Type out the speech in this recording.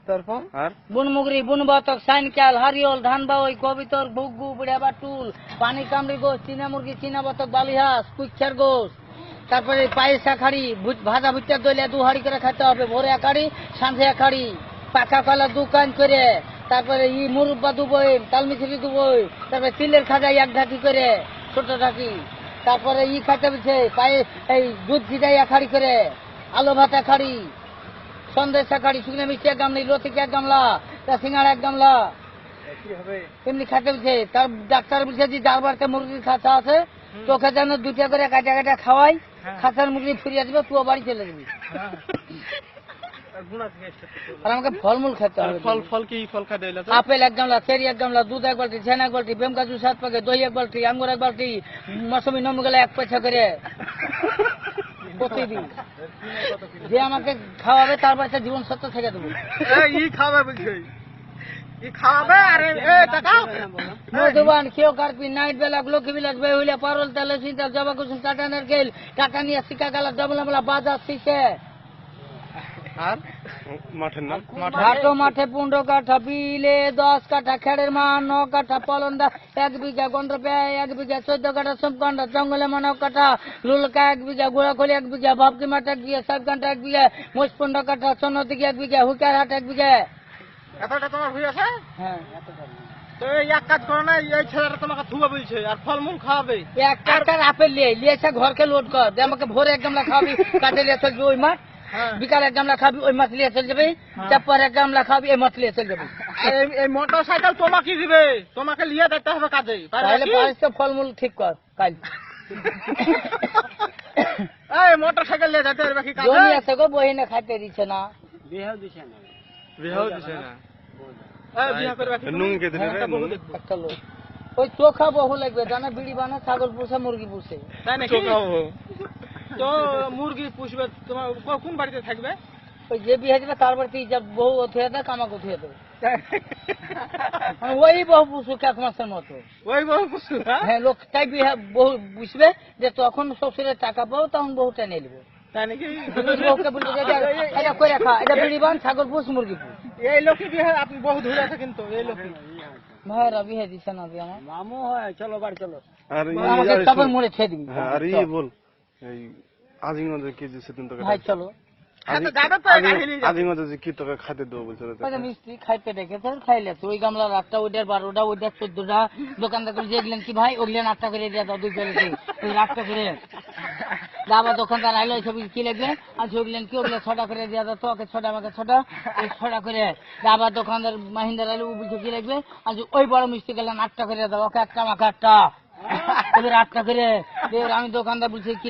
তারপর আর বুনমুগরি, বুনবাতক, সাইনকাল, হারিয়ল, ধানবাউই, কবিতর, ঘুগু, বুড়াবা টুল, পানি কামড়ি গোস, চীনা মুরগি, চীনা বাতক, বালিহাঁস, কুচ্ছার গোস, তারপরে পায়েসা খাড়ি, ভাজা ভুট্টার দইলে 2 হাঁড়ি করে খেতে হবে, ভোরে 1 হাঁড়ি, সাঁঝে 1 হাঁড়ি, পাকা কলা 2 কান করে, তারপরে মুরব্বা 2 বই, তালমিছরি 2 বই, তারপরে তিলের খাজা 1 ঢাকি করে, ছোট ঢাকি, তারপরে খাইতে বলছে পায়ে এই দুধ ছিটাই 1 হাঁড়ি করে, আলু ভাত 1 হাঁড়ি, সন্দেশ 1 হাঁড়ি, শুকনো মিষ্টি 1 গামলা, লতিকা 1 গামলা, সিঙ্গাড়া 1 গামলা, এমনি খাইতে বলছে। তার ডাক্তার বলছে যে যার বাড়িতে মুরগির খাঁচা আছে তোকে যেন 2টা করে কাটা কাটা খাওয়াই, খাঁচার মুরগি ফিরিয়ে দিবে, তুই বাড়ি চলে যাবি। আর আমাকে ফলমূল খেতে হবে। ফল কি ফল খাইতে হইলো? আপেল 1 গামলা, চেরি 1 গামলা, দুধ 1 বালতি, ছানা 1 বালতি, বেম কাজু 7 প্যাকেট, দই 1 বালতি, আঙ্গুর 1 বালতি, মৌসুমী নম গেলে 1 পয়সা করে প্রতিদিন। যে আমাকে খাওয়াবে তার বাড়িতে জীবন সত্য থেকে দেবো। খাওয়াবে বলছে, খাওয়াবে। আরে মধুবান, কেউ কার্পি, নাইট বেলা, লক্ষ্মী বিলাস, বে হইলে পারল, তেলে সিন্তাল, জবা কুসুম, টাটা নারকেল, টাটা নিয়ে শিকা গালা, ডবলা বলা বাজার শিখে। আর মাঠের নাম ঘাটো মাঠে 15 কাঠা, বিলে 10 কাঠা, খেড়ের মান 9 কাঠা, পলন্দা 1 বিঘা, গন্ডপে 1 বিঘা, 14 কাঠা, সোমকান্ডা, জঙ্গলে 9 কাঠা, লুলকা 1 বিঘা, গোড়াখলি 1 বিঘা, ভাবকি মাঠ 1 বিঘা, সাবকান্ডা 1 বিঘা, মোষ 15 কাঠা, সোনদিকে 1 বিঘা, হুকার হাট 1 বিঘা। এতটা তোমার হয়ে আছে? হ্যাঁ, এতটা। তো এক কাজ করো না, এই ছেলেটা তোমাকে থুবা বলছে আর ফলমূল খাওয়াবে। 1 টাকার আপেল লিয়েছে ঘরকে লোড কর, যে আমাকে ভোরে 1 গামলা খাওয়াবি, কাটে লিয়ে চলবি ওই মাঠ, বিকাল 1 গামলা খাবি ওই মাছ লিয়ে চলে যাবি, তারপর 1 গামলা খাবি এই মাছ লিয়ে চলে যাবি। এই মোটর সাইকেল তোমাকে দিবে, তোমাকে লিয়ে দেখতে হবে কাজে। তাহলে পাঁচটা ফলমূল ঠিক কর কাল। এই মোটর সাইকেল লিয়ে যেতে পারবে কি কাজে? জমি আছে গো, বহিনে খাইতে দিচ্ছে না, বিহাও দিছে না। এই বিয়া করবে কি? নুন কে দিবে? একটা লোক ওই চোখা বহু লাগবে, জানা বিড়ি বানা, ছাগল পুষে, মুরগি পুষে। তাই নাকি? তো মুরগি পুষবে তোমার কোন বাড়িতে থাকবে? ওই যে বিয়ে দিবে তার বাড়িতে বহু উঠিয়ে দেয়, কামাক উঠিয়ে দেবে। ওই বহু পুষুক 1 মাসের মতো। ওই বহু পুষু? হ্যাঁ, লোক তাই বিয়ে বহু বুঝবে যে তখন শ্বশুরের টাকা পাবো, তখন বহু টেনে নেবো। তাই নাকি? বহুকে বলবে যে এটা করে খা, এটা বিড়ি বান, ছাগল পুষ, মুরগি পুষ। এই লোকই বিয়ে আপনি বহু ধরে আছে কিন্তু এই লোকই ভাইরা বিয়ে দিচ্ছে না, দিয়ে আমার মামু হয়। চলো বাড়ি চলো, আর আমাকে তারপর মরে ছেড়ে দিবি। আর বল এই আজিঙ্গদের কি যে সেদিন তোকে ভাই চলো, আজিঙ্গদের যে কি তোকে খাইতে দেবো বলছিল, মিস্ত্রি খাইতে ডেকেছে, খাইলে ওই গামলার 8টা, ওইটার 12টা, ওইটার 14টা, দোকানদার যেগুলেন কি ভাই ওগুলেন 8টা করে দিয়ে দাও, 2 প্লেটে 8টা করে। আবার দোকানদার আইলো ছবি কি লাগবে, আর ওগুলেন কি ওগুলো 6টা করে দিয়ে দাও, তোকে 6টা, আমাকে 6টা, 6টা করে। আবার দোকানদার মাহিন্দার আইলো, ও বলছে কি লাগবে, আর ওই বড় মিস্ত্রি গেলেন 8টা করে দাও, ওকে 1টা, আমাকে 8টা, ওদের 8টা করে। আমি দোকানদার বলছি কি